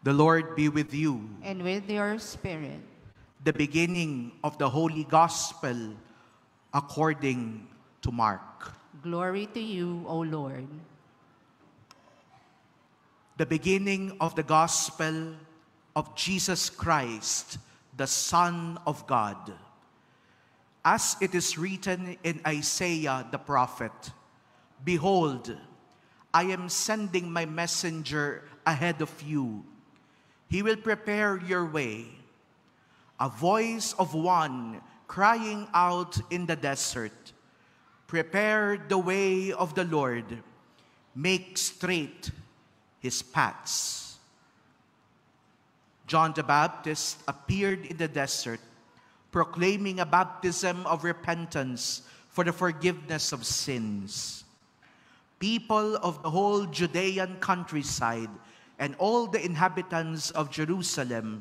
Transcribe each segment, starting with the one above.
The Lord be with you. And with your spirit. The beginning of the Holy Gospel according to Mark. Glory to you, O Lord. The beginning of the Gospel of Jesus Christ, the Son of God. As it is written in Isaiah the prophet, "Behold, I am sending my messenger ahead of you. He will prepare your way. A voice of one crying out in the desert, prepare the way of the Lord, make straight his paths." John the Baptist appeared in the desert, proclaiming a baptism of repentance for the forgiveness of sins. People of the whole Judean countryside and all the inhabitants of Jerusalem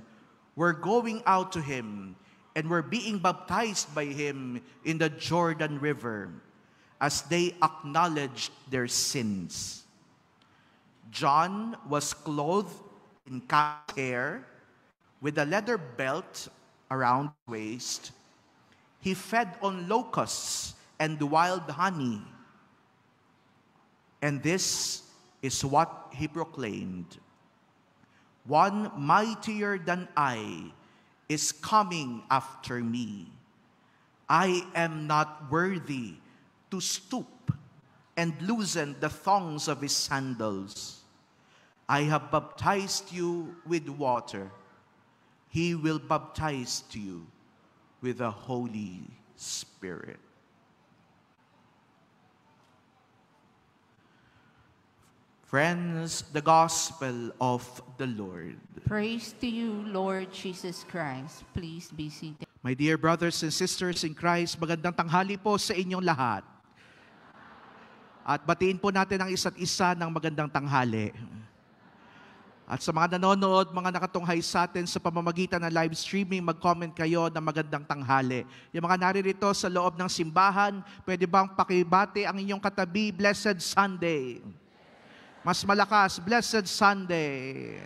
were going out to him and were being baptized by him in the Jordan River as they acknowledged their sins. John was clothed in cat's hair with a leather belt around his waist. He fed on locusts and wild honey. And this is what he proclaimed: "One mightier than I is coming after me. I am not worthy to stoop and loosen the thongs of his sandals. I have baptized you with water. He will baptize you with the Holy Spirit." Friends, the Gospel of the Lord. Praise to you, Lord Jesus Christ. Please be seated. My dear brothers and sisters in Christ, magandang tanghali po sa inyong lahat. At batiin po natin ang isa't isa ng magandang tanghali. At sa mga nanonood, mga nakatunghay sa atin sa pamamagitan ng live streaming, mag-comment kayo ng magandang tanghali. Yung mga naririto sa loob ng simbahan, pwede bang pakibati ang inyong katabi, Blessed Sunday. Mas malakas, Blessed Sunday.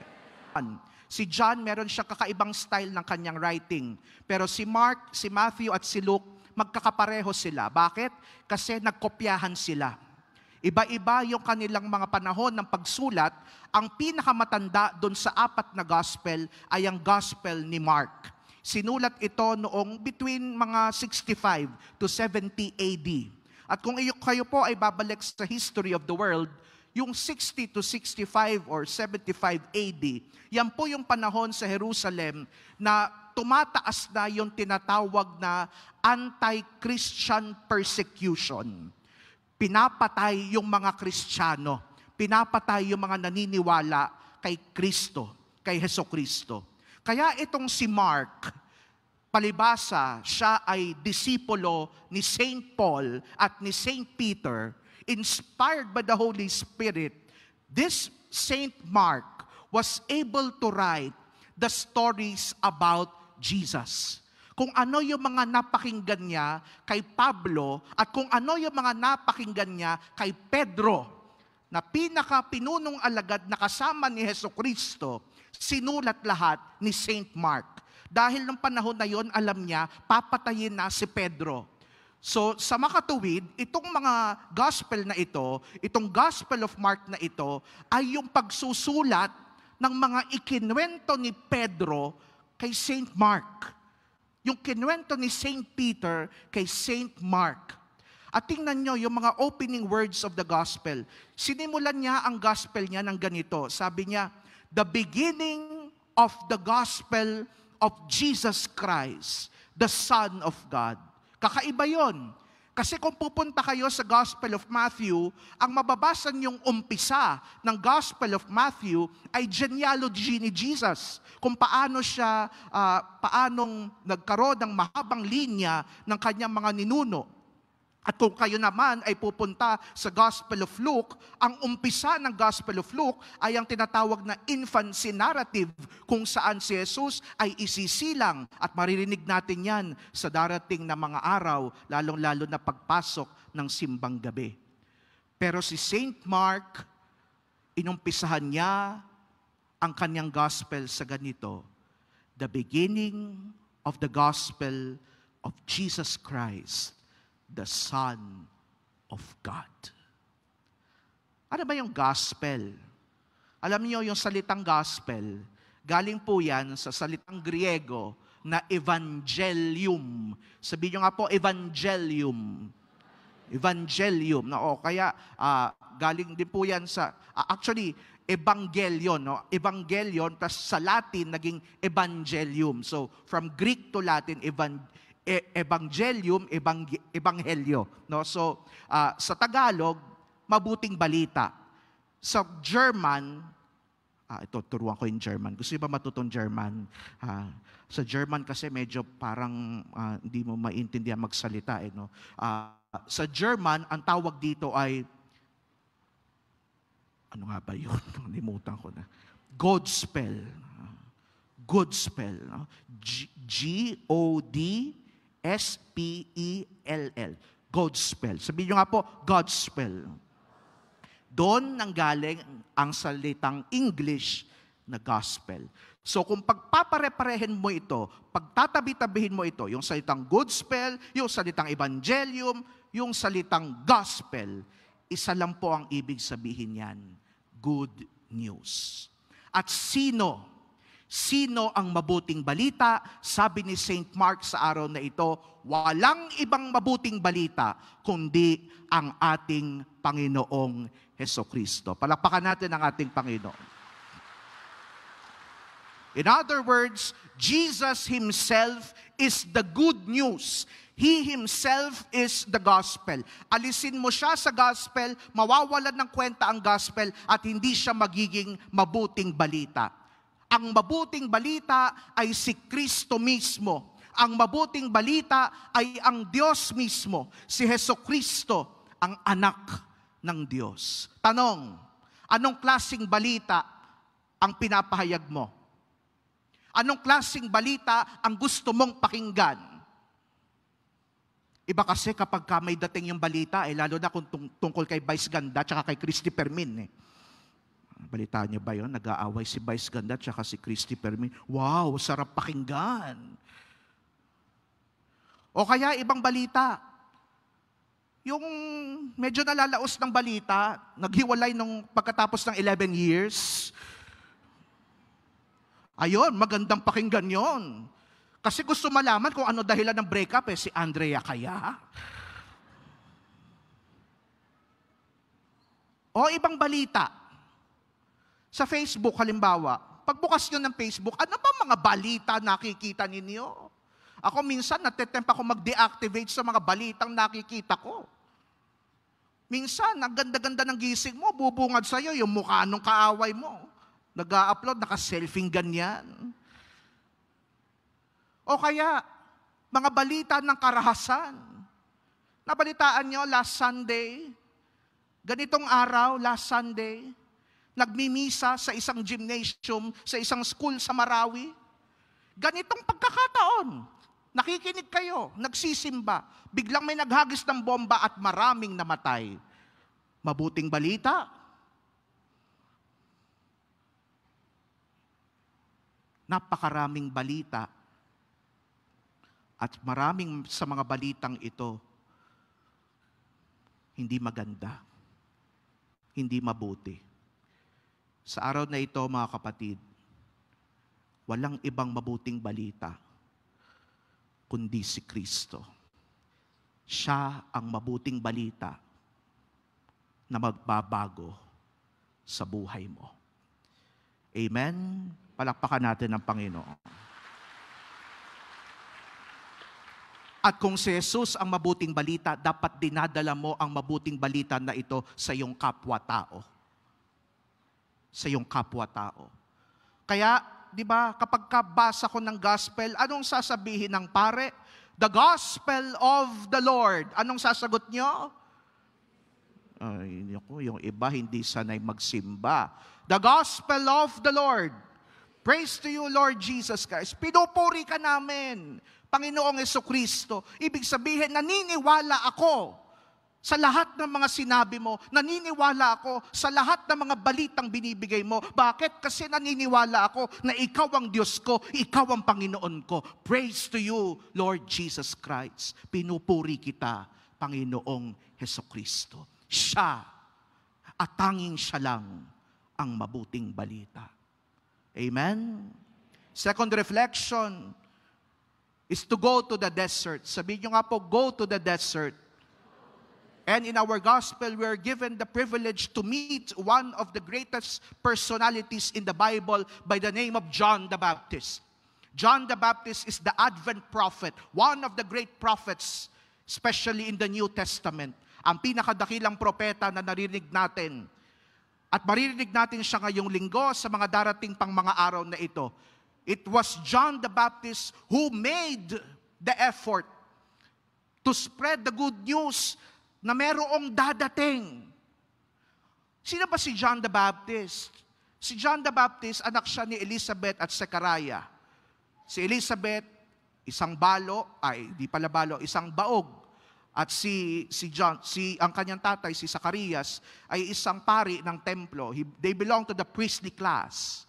Si John, meron siyang kakaibang style ng kanyang writing. Pero si Mark, si Matthew at si Luke, magkakapareho sila. Bakit? Kasi nagkopyahan sila. Iba-iba yung kanilang mga panahon ng pagsulat. Ang pinakamatanda doon sa apat na gospel ay ang gospel ni Mark. Sinulat ito noong between mga 65 to 70 AD. At kung kayo po ay babalik sa history of the world, yung 60 to 65 or 75 AD, yan po yung panahon sa Jerusalem na tumataas na yung tinatawag na anti-Christian persecution. Pinapatay yung mga Kristiyano, pinapatay yung mga naniniwala kay Kristo, kay Hesukristo. Kaya itong si Mark, palibasa, siya ay disipulo ni Saint Paul at ni Saint Peter, inspired by the Holy Spirit. This Saint Mark was able to write the stories about Jesus. Kung ano yung mga napakinggan niya kay Pablo at kung ano yung mga napakinggan niya kay Pedro, na pinaka-pinunong alagad na kasama ni Hesukristo, sinulat lahat ni Saint Mark. Dahil nung panahon na yon, alam niya, papatayin na si Pedro. So sa makatuwid, itong mga gospel na ito, itong Gospel of Mark na ito, ay yung pagsusulat ng mga ikinwento ni Pedro kay Saint Mark. Yung kinwento ni Saint Peter kay Saint Mark. At tingnan nyo yung mga opening words of the gospel. Sinimulan niya ang gospel niya ng ganito. Sabi niya, "The beginning of the gospel of Jesus Christ, the Son of God." Kakaiba yon. Kasi kung pupunta kayo sa Gospel of Matthew, ang mababasa niyong umpisa ng Gospel of Matthew ay genealogy ni Jesus. Kung paano siya, paanong nagkaroon ng mahabang linya ng kanyang mga ninuno. At kung kayo naman ay pupunta sa Gospel of Luke, ang umpisa ng Gospel of Luke ay ang tinatawag na infancy narrative kung saan si Jesus ay isisilang at maririnig natin yan sa darating na mga araw, lalong-lalo na pagpasok ng simbang gabi. Pero si Saint Mark, inumpisahan niya ang kanyang gospel sa ganito, the beginning of the gospel of Jesus Christ, the Son of God. Ano ba yung gospel? Alam niyo, yung salitang gospel, galing po yan sa salitang Griego na evangelium. Sabihin niyo nga po, evangelium. Evangelium. No? Kaya galing din po yan sa, actually, evangelion. No? Evangelion, tas sa Latin, naging evangelium. So, from Greek to Latin, evangelium, ebanghelyo. No? So, sa Tagalog, mabuting balita. Sa German, ito, turuan ko yung German. Gusto niyo ba matutong German? Sa German kasi medyo parang hindi mo maintindihan magsalita. No? Sa German, ang tawag dito ay, ano nga ba yun? Nalimutan ko na. Godspell. Godspell. No? Godspell. Godspell. Sabihin nyo nga po, Godspell. Doon nanggaling ang salitang English na gospel. So kung pagpapareparehin mo ito, pagtatabi-tabihin mo ito, yung salitang gospel, yung salitang evangelium, yung salitang gospel, isa lang po ang ibig sabihin yan, good news. At sino ang mabuting balita? Sabi ni St. Mark sa araw na ito, walang ibang mabuting balita kundi ang ating Panginoong Hesukristo. Palakpakan natin ang ating Panginoon. In other words, Jesus Himself is the good news. He Himself is the gospel. Alisin mo siya sa gospel, mawawalan ng kwenta ang gospel at hindi siya magiging mabuting balita. Ang mabuting balita ay si Kristo mismo. Ang mabuting balita ay ang Diyos mismo, si Hesukristo, ang anak ng Diyos. Tanong, anong klaseng balita ang pinapahayag mo? Anong klaseng balita ang gusto mong pakinggan? Iba kasi kapag may dating yung balita, lalo na kung tungkol kay Vice Ganda at kay Christy Permin. Balitaan niyo ba yun? Nag-aaway si Vice Ganda at si Christy Permin. Wow, sarap pakinggan. O kaya ibang balita, yung medyo nalalaos ng balita, naghiwalay nung pagkatapos ng 11 years. Ayun, magandang pakinggan yon. Kasi gusto malaman kung ano dahilan ng breakup si Andrea kaya. O ibang balita. Sa Facebook, halimbawa, pagbukas nyo ng Facebook, ano ba mga balita nakikita ninyo? Ako minsan, natetempt ako mag-deactivate sa mga balitang nakikita ko. Minsan, ang ganda-ganda ng gising mo, bubungad sa'yo yung mukha nung kaaway mo. Nag-a-upload, naka-selfing ganyan. O kaya, mga balita ng karahasan. Nabalitaan nyo last Sunday, ganitong araw, last Sunday, nagmimisa sa isang gymnasium, sa isang school sa Marawi. Ganitong pagkakataon, nakikinig kayo, nagsisimba, biglang may naghagis ng bomba at maraming namatay. Mabuting balita? Napakaraming balita. At maraming sa mga balitang ito, hindi maganda, hindi mabuti. Sa araw na ito, mga kapatid, walang ibang mabuting balita kundi si Kristo. Siya ang mabuting balita na magbabago sa buhay mo. Amen? Palakpakan natin ang Panginoon. At kung si Jesus ang mabuting balita, dapat dinadala mo ang mabuting balita na ito sa iyong kapwa-tao. Sa iyong kapwa-tao. Kaya, di ba, kapag kabasa ko ng gospel, anong sasabihin ng pare? The gospel of the Lord. Anong sasagot nyo? Yung iba hindi sanay magsimba. The gospel of the Lord. Praise to you, Lord Jesus Christ. Pinupuri ka namin, Panginoong Hesukristo. Ibig sabihin, naniniwala ako Sa lahat ng mga sinabi mo, naniniwala ako sa lahat ng mga balitang binibigay mo. Bakit? Kasi naniniwala ako na ikaw ang Diyos ko, ikaw ang Panginoon ko. Praise to you, Lord Jesus Christ. Pinupuri kita, Panginoong Hesukristo. Siya at tanging siya lang ang mabuting balita. Amen? Second reflection is to go to the desert. Sabihin nyo nga po, go to the desert. And in our gospel, we are given the privilege to meet one of the greatest personalities in the Bible by the name of John the Baptist. John the Baptist is the Advent prophet, one of the great prophets, especially in the New Testament. Ang pinakadakilang propeta na narinig natin. At maririnig natin siya ngayong linggo sa mga darating pang mga araw na ito. It was John the Baptist who made the effort to spread the good news na merong dadating. Sino ba si John the Baptist? Si John the Baptist, anak siya ni Elizabeth at Zechariah. Si Elizabeth, isang baog. At ang kanyang tatay, si Zacarias, ay isang pari ng templo. They belong to the priestly class.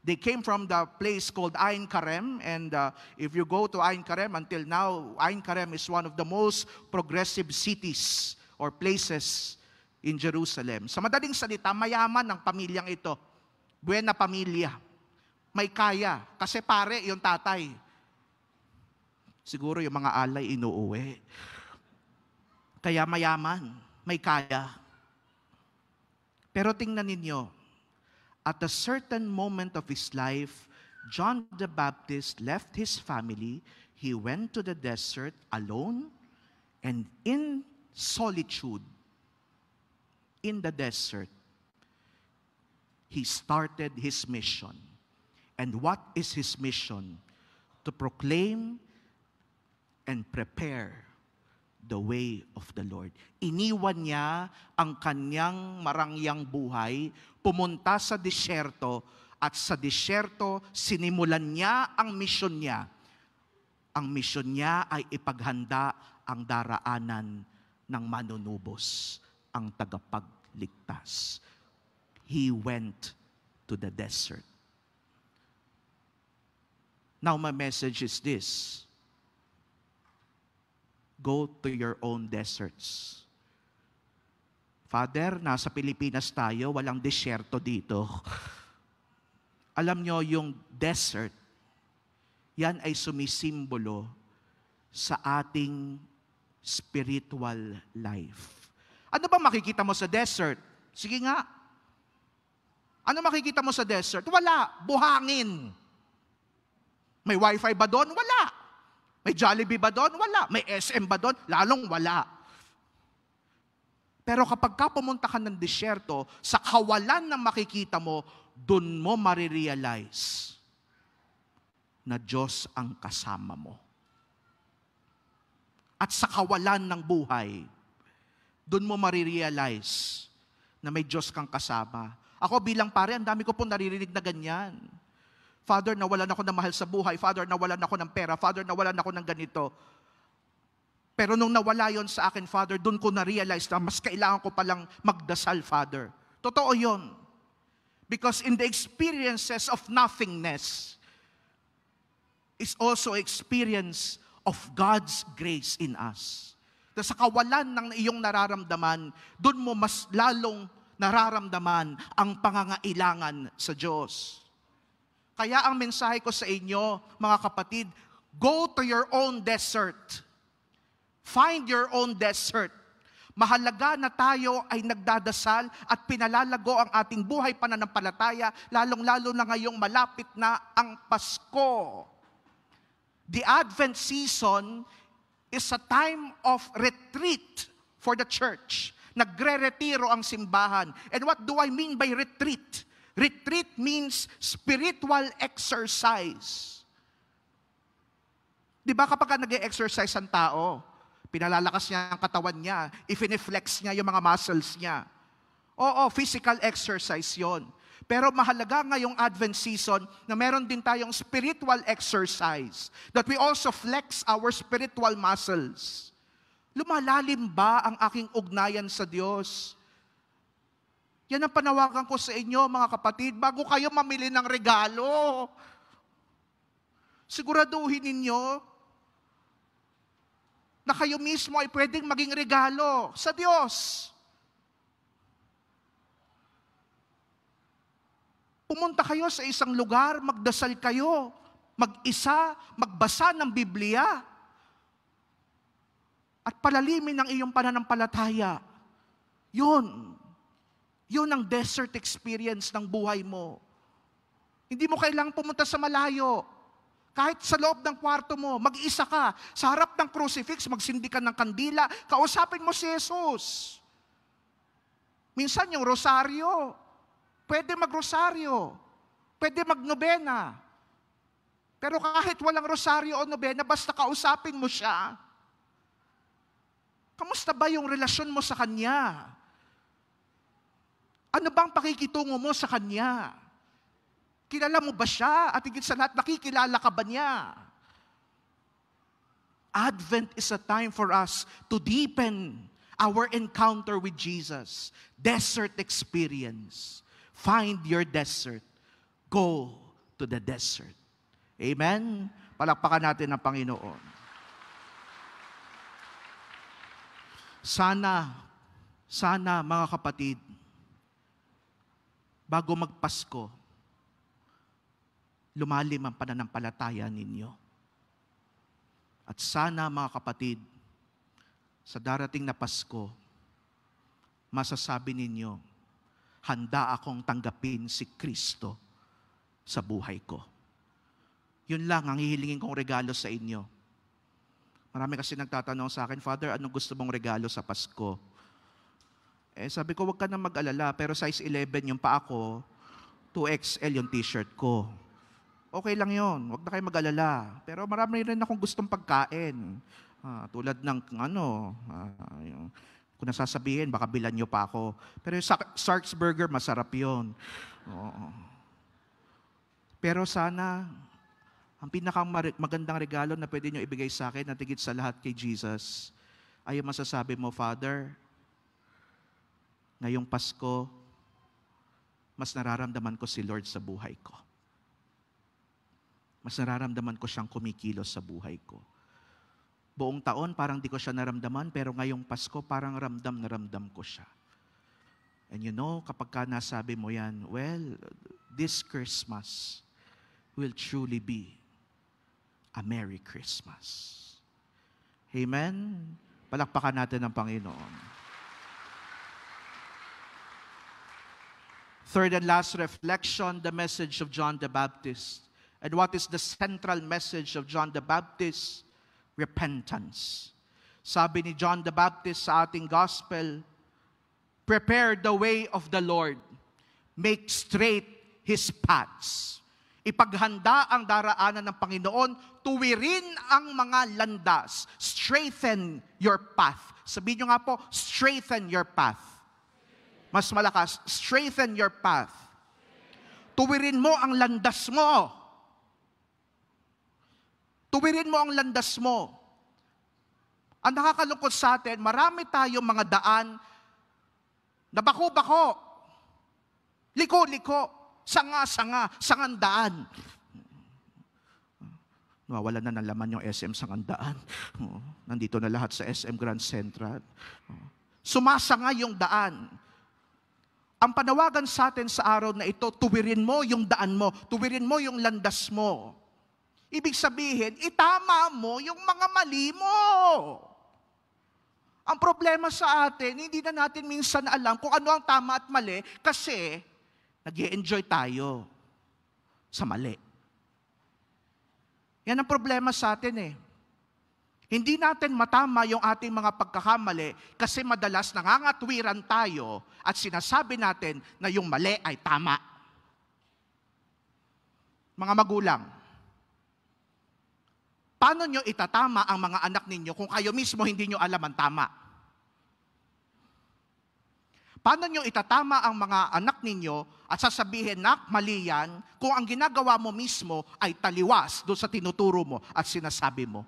They came from the place called Ain Karem, and if you go to Ain Karem, until now, Ain Karem is one of the most progressive cities or places in Jerusalem. Sa madaling salita, mayaman ang pamilyang ito. Buena pamilya. May kaya. Kasi pare, yung tatay. Siguro yung mga alay inuuwi. Kaya mayaman, may kaya. Pero tingnan ninyo, at a certain moment of his life, John the Baptist left his family. He went to the desert alone, and in solitude, in the desert, he started his mission. And what is his mission? To proclaim and prepare the way of the Lord. Iniwan niya ang kanyang marangyang buhay, pumunta sa disyerto, at sa disyerto, sinimulan niya ang misyon niya. Ang misyon niya ay ipaghanda ang daraanan ng manunubos, ang tagapagligtas. He went to the desert. Now my message is this: go to your own deserts. Father, nasa Pilipinas tayo, walang disyerto dito. Alam nyo, yung desert, yan ay sumisimbolo sa ating spiritual life. Ano ba makikita mo sa desert? Sige nga. Ano makikita mo sa desert? Wala. Buhangin. May wifi ba doon? Wala. May Jollibee ba doon? Wala. May SM ba doon? Lalong wala. Pero kapag ka pumunta ka ng disyerto, sa kawalan ng makikita mo, dun mo marirealize na Diyos ang kasama mo. At sa kawalan ng buhay, dun mo marirealize na may Diyos kang kasama. Ako bilang pare, ang dami ko pong naririnig na ganyan. Father, nawalan ako ng mahal sa buhay. Father, nawalan ako ng pera. Father, nawalan ako ng ganito. Pero nung nawala yon sa akin, Father, doon ko na-realize na mas kailangan ko palang magdasal, Father. Totoo yon. Because in the experiences of nothingness is also experience of God's grace in us. Sa kawalan ng iyong nararamdaman, doon mo mas lalong nararamdaman ang pangangailangan sa Diyos. Kaya ang mensahe ko sa inyo, mga kapatid, go to your own desert. Find your own desert. Mahalaga na tayo ay nagdadasal at pinalalago ang ating buhay pananampalataya, lalong-lalo na ngayong malapit na ang Pasko. The Advent season is a time of retreat for the church. Nagre-retiro ang simbahan. And what do I mean by retreat? Retreat means spiritual exercise. Di ba kapag nag-exercise ang tao, pinalalakas niya ang katawan niya, i-flex niya yung mga muscles niya. Oo, physical exercise yon. Pero mahalaga ngayong Advent season na meron din tayong spiritual exercise, that we also flex our spiritual muscles. Lumalalim ba ang aking ugnayan sa Diyos? Yan ang panawagan ko sa inyo, mga kapatid, bago kayo mamili ng regalo. Siguraduhin ninyo na kayo mismo ay pwedeng maging regalo sa Diyos. Pumunta kayo sa isang lugar, magdasal kayo, mag-isa, magbasa ng Biblia, at palalimin ang iyong pananampalataya. Yun ang desert experience ng buhay mo. Hindi mo kailangang pumunta sa malayo. Kahit sa loob ng kwarto mo, mag-isa ka, sa harap ng crucifix, magsindi ka ng kandila, kausapin mo si Jesus. Minsan yung rosaryo, pwede magrosaryo, pwede magnobena. Pero kahit walang rosaryo o nobena, basta kausapin mo siya. Kamusta ba yung relasyon mo sa Kanya? Ano bang pakikitungo mo sa Kanya? Kilala mo ba siya? At higit sa lahat, nakikilala ka ba niya? Advent is a time for us to deepen our encounter with Jesus. Desert experience. Find your desert. Go to the desert. Amen? Palakpakan natin ang Panginoon. Sana mga kapatid, bago magpasko, lumalim ang pananampalataya ninyo. At sana mga kapatid, sa darating na Pasko, masasabi ninyo, handa akong tanggapin si Kristo sa buhay ko. Yun lang ang hihilingin kong regalo sa inyo. Marami kasi nagtatanong sa akin, Father, anong gusto mong regalo sa Pasko? Sabi ko, huwag ka na mag-alala, pero size 11 yung paa ko, 2XL yung t-shirt ko. Okay lang yun, huwag na kayo mag-alala. Pero marami rin akong gustong pagkain. Tulad ng kung nasasabihin, baka bilan nyo pa ako. Pero yung Sark's Burger, masarap yun. Oo. Pero sana, ang pinakamagandang regalo na pwede nyo ibigay sa akin, at higit sa lahat kay Jesus, ay yung masasabi mo, Father, ngayong Pasko, mas nararamdaman ko si Lord sa buhay ko. Mas nararamdaman ko siyang kumikilos sa buhay ko. Buong taon, parang di ko siya naramdaman, pero ngayong Pasko, parang ramdam na ramdam ko siya. And you know, kapag ka nasabi mo yan, well, this Christmas will truly be a Merry Christmas. Amen? Palakpakan natin ang Panginoon. Third and last reflection, the message of John the Baptist. And what is the central message of John the Baptist? Repentance. Sabi ni John the Baptist sa ating gospel, prepare the way of the Lord. Make straight His paths. Ipaghanda ang daraanan ng Panginoon, tuwirin ang mga landas. Straighten your path. Sabihin nyo nga po, straighten your path. Mas malakas, straighten your path. Tuwirin mo ang landas mo. Tuwirin mo ang landas mo. Ang nakakalungkot sa atin, marami tayong mga daan na bako-bako, liko-liko, sanga-sanga, sangandaan. Nawawala na ng laman yung SM Sangandaan. Nandito na lahat sa SM Grand Central. Sumasanga yung daan. Ang panawagan sa atin sa araw na ito, tuwirin mo yung daan mo, tuwirin mo yung landas mo. Ibig sabihin, itama mo yung mga mali mo. Ang problema sa atin, hindi na natin minsan alam kung ano ang tama at mali kasi nag-i-enjoy tayo sa mali. Yan ang problema sa atin eh. Hindi natin matama yung ating mga pagkakamali kasi madalas nangangatwiran tayo at sinasabi natin na yung mali ay tama. Mga magulang, paano nyo itatama ang mga anak ninyo kung kayo mismo hindi nyo alam ang tama? Paano nyo itatama ang mga anak ninyo at sasabihin, nak, mali yan, kung ang ginagawa mo mismo ay taliwas doon sa tinuturo mo at sinasabi mo?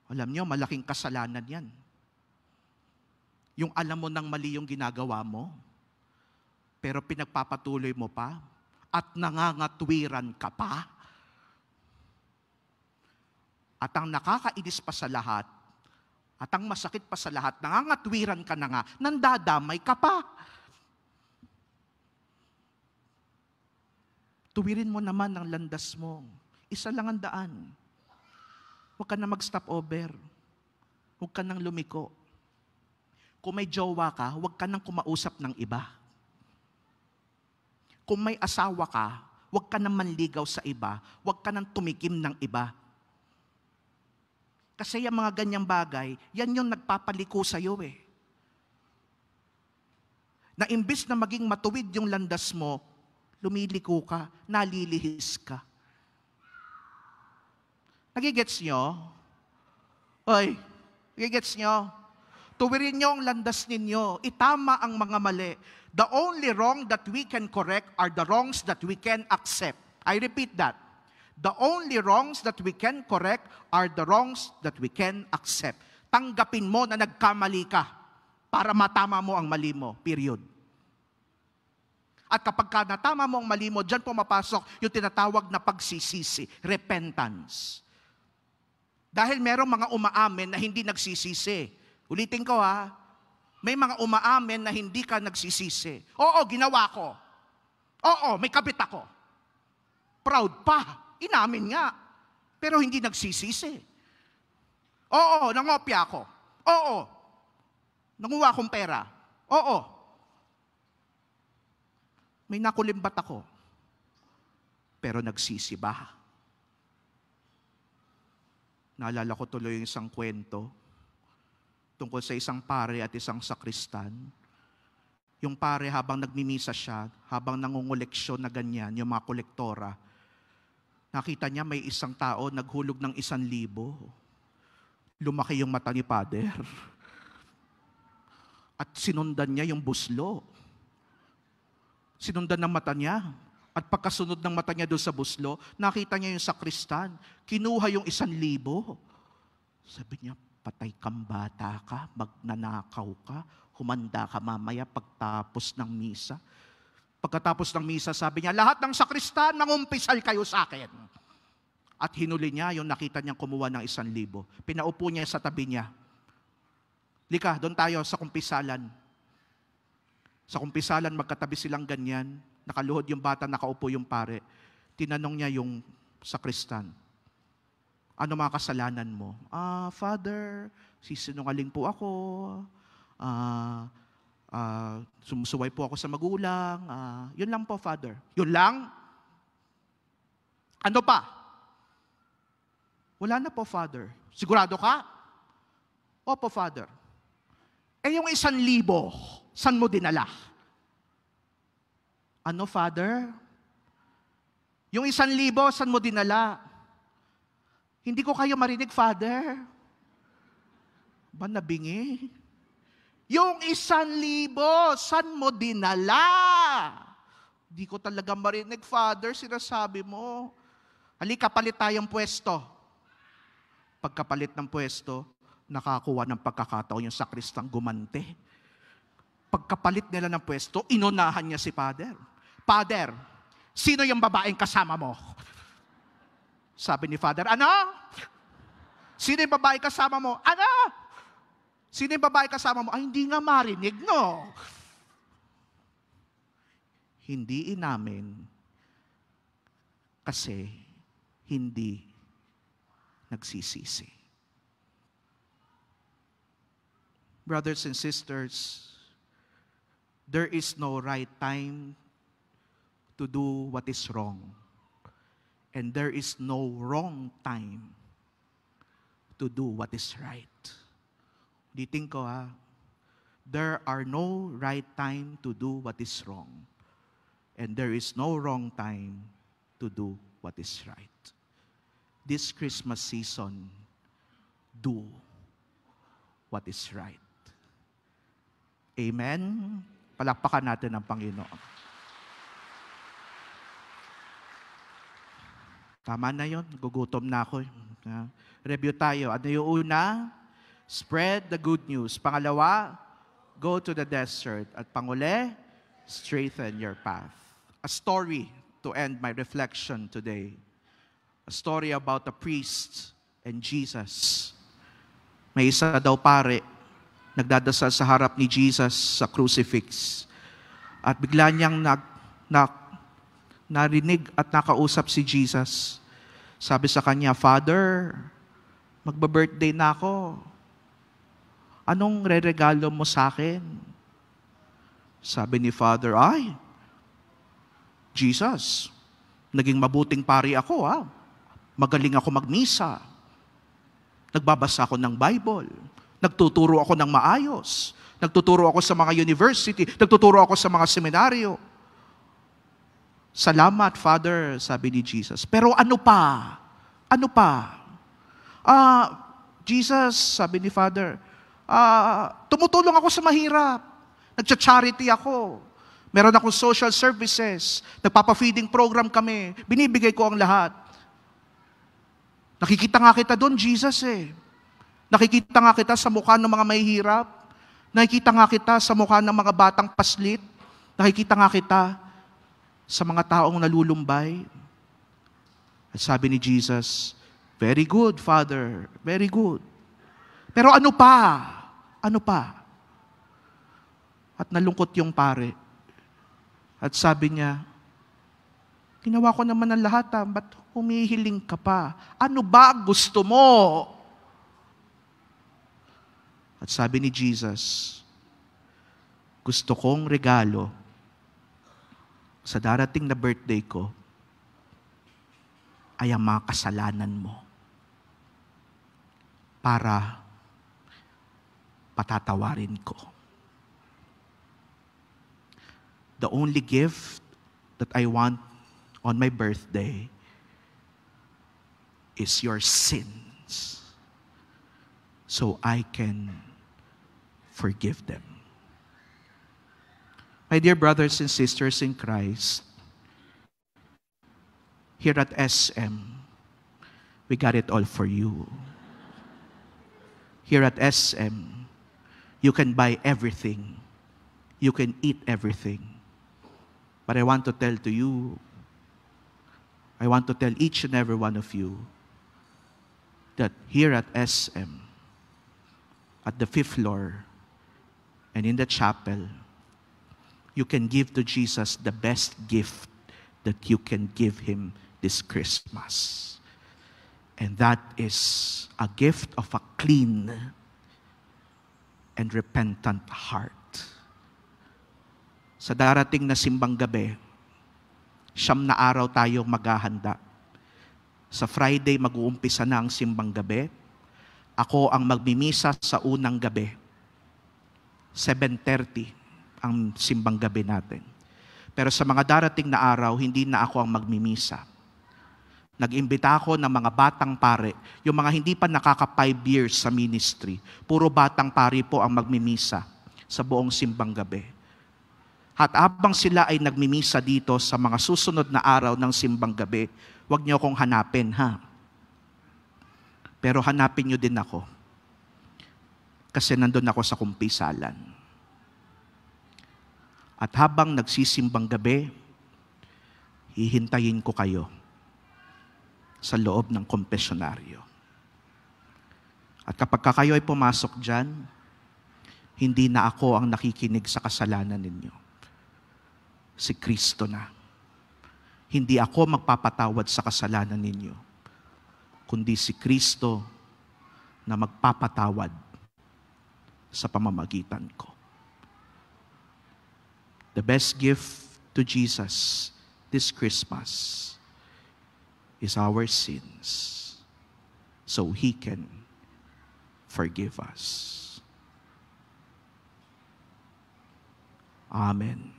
Alam niyo, malaking kasalanan yan. Yung alam mo nang mali yung ginagawa mo, pero pinagpapatuloy mo pa, at nangangatwiran ka pa. At ang nakakainis pa sa lahat, at ang masakit pa sa lahat, nangangatwiran ka na nga, nandadamay ka pa. Tuwirin mo naman ang landas mo. Isa lang ang daan. Huwag ka na mag-stop over. Huwag ka nang lumiko. Kung may jowa ka, huwag ka nang kumausap ng iba. Kung may asawa ka, huwag ka nang manligaw sa iba. Huwag ka nang tumikim ng iba. Kasi yung mga ganyang bagay, yan yung nagpapaliko sa'yo eh. Na imbis na maging matuwid yung landas mo, lumiliko ka, nalilihis ka. Nagigets nyo? Oy, nagigets nyo? Tuwirin nyo ang landas ninyo. Itama ang mga mali. The only wrong that we can correct are the wrongs that we can accept. I repeat that. The only wrongs that we can correct are the wrongs that we can accept. Tanggapin mo na nagkamali ka para matama mo ang mali mo. Period. At kapag ka natama mo ang mali mo, dyan pumapasok yung tinatawag na pagsisisi, repentance. Dahil merong mga umaamin na hindi nagsisisi. Ulitin ko ha, may mga umaamin na hindi ka nagsisisi. Oo, ginawa ko. Oo, may kabit ako. Proud pa, inamin nga. Pero hindi nagsisisi. Oo, nangopya ako. Oo, nanguha akong pera. Oo, may nakulimbat ako. Pero nagsisi ba? Naalala ko tuloy yung isang kwento tungkol sa isang pare at isang sakristan. Yung pare habang nagmimisa siya, habang nangungoleksyon na ganyan, yung mga kolektora, nakita niya may isang tao naghulog ng 1,000. Lumaki yung mata ni Father. At sinundan niya yung buslo. Sinundan ng mata niya. At pagkasunod ng mata niya doon sa buslo, nakita niya yung sakristan. Kinuha yung 1,000. Sabi niya, patay kang bata ka, magnanakaw ka, humanda ka mamaya pagtapos ng misa. Pagkatapos ng misa, sabi niya, lahat ng sakristan, mangumpisal kayo sa akin. At hinuli niya yung nakita niyang kumuha ng 1,000. Pinaupo niya sa tabi niya. Lika, doon tayo sa kumpisalan. Sa kumpisalan, magkatabi silang ganyan. Nakaluhod yung bata, nakaupo yung pare. Tinanong niya yung sakristan, ano mga kasalanan mo? Father, sisinungaling po ako. Sumusuway po ako sa magulang. Yun lang po, Father. Yun lang? Ano pa? Wala na po, Father. Sigurado ka? Opo, Father. Yung 1,000, saan mo dinala? Ano, Father? Yung 1,000, saan mo dinala? Hindi ko kayo marinig, Father. Ba nabingi? Yung 1,000, saan mo dinala? Hindi ko talaga marinig, Father, sinasabi mo. Halika, palit tayong pwesto. Pagkapalit ng pwesto, nakakuha ng pagkakataon yung sakristang gumante. Pagkapalit nila ng pwesto, inunahan niya si Father. Father, sino yung babaeng kasama mo? Sabi ni Father, ano? Sino yung babae kasama mo? Ano? Sino yung babae kasama mo? Ay, hindi nga marinig, no? Hindi inamin kasi hindi nagsisisi. Brothers and sisters, there is no right time to do what is wrong. And there is no wrong time to do what is right. Ulitin ko ha, there are no right time to do what is wrong. And there is no wrong time to do what is right. This Christmas season, do what is right. Amen? Palakpakan natin ang Panginoon. Tama na yon, gugutom na ako. Review tayo. Ano yung una? Spread the good news. Pangalawa, go to the desert. At panguli, straighten your path. A story to end my reflection today. A story about a priest and Jesus. May isa daw pare, nagdadasal sa harap ni Jesus sa crucifix. At bigla niyang narinig at nakausap si Jesus. Sabi sa kanya, Father, magba-birthday na ako. Anong reregalo mo sa akin? Sabi ni Father, ay, Jesus, naging mabuting pari ako, ha? Magaling ako magmisa. Nagbabasa ako ng Bible. Nagtuturo ako ng maayos. Nagtuturo ako sa mga university. Nagtuturo ako sa mga seminaryo. Salamat, Father, sabi ni Jesus. Pero ano pa? Ano pa? Jesus, sabi ni Father, tumutulong ako sa mahirap. Nagcha-charity ako. Meron akong social services. Nagpapa-feeding program kami. Binibigay ko ang lahat. Nakikita nga kita doon, Jesus eh. Nakikita nga kita sa mukha ng mga mahihirap. Nakikita nga kita sa mukha ng mga batang paslit. Nakikita nga kita sa mga taong nalulumbay. At sabi ni Jesus, very good, Father. Very good. Pero ano pa? Ano pa? At nalungkot yung pare. At sabi niya, ginawa ko naman ang lahat, ba't humihiling ka pa? Ano ba gusto mo? At sabi ni Jesus, gusto kong regalo sa darating na birthday ko ay ang mga kasalanan mo para patatawarin ko. The only gift that I want on my birthday is your sins so I can forgive them. My dear brothers and sisters in Christ, here at SM, we got it all for you. Here at SM, you can buy everything. You can eat everything. But I want to tell to you, I want to tell each and every one of you that here at SM, at the 5th floor, and in the chapel, you can give to Jesus the best gift that you can give Him this Christmas. And that is a gift of a clean and repentant heart. Sa darating na simbang gabi, 9 na araw tayong maghahanda. Sa Friday, mag-uumpisa na ang simbang gabi. Ako ang magmimisa sa unang gabi. 7:30 ang simbang gabi natin. Pero sa mga darating na araw, hindi na ako ang magmimisa. Nag-imbita ako ng mga batang pare, yung mga hindi pa nakaka 5 years sa ministry. Puro batang pare po ang magmimisa sa buong simbang gabi. At habang sila ay nagmimisa dito sa mga susunod na araw ng simbang gabi, huwag niyo akong hanapin, ha? Pero hanapin niyo din ako. Kasi nandun ako sa kumpisalan. At habang nagsisimbang gabi, hihintayin ko kayo sa loob ng kompesyonaryo. At kapag kayo ay pumasok dyan, hindi na ako ang nakikinig sa kasalanan ninyo. Si Kristo na. Hindi ako magpapatawad sa kasalanan ninyo, kundi si Kristo na magpapatawad sa pamamagitan ko. The best gift to Jesus this Christmas is our sins so He can forgive us. Amen.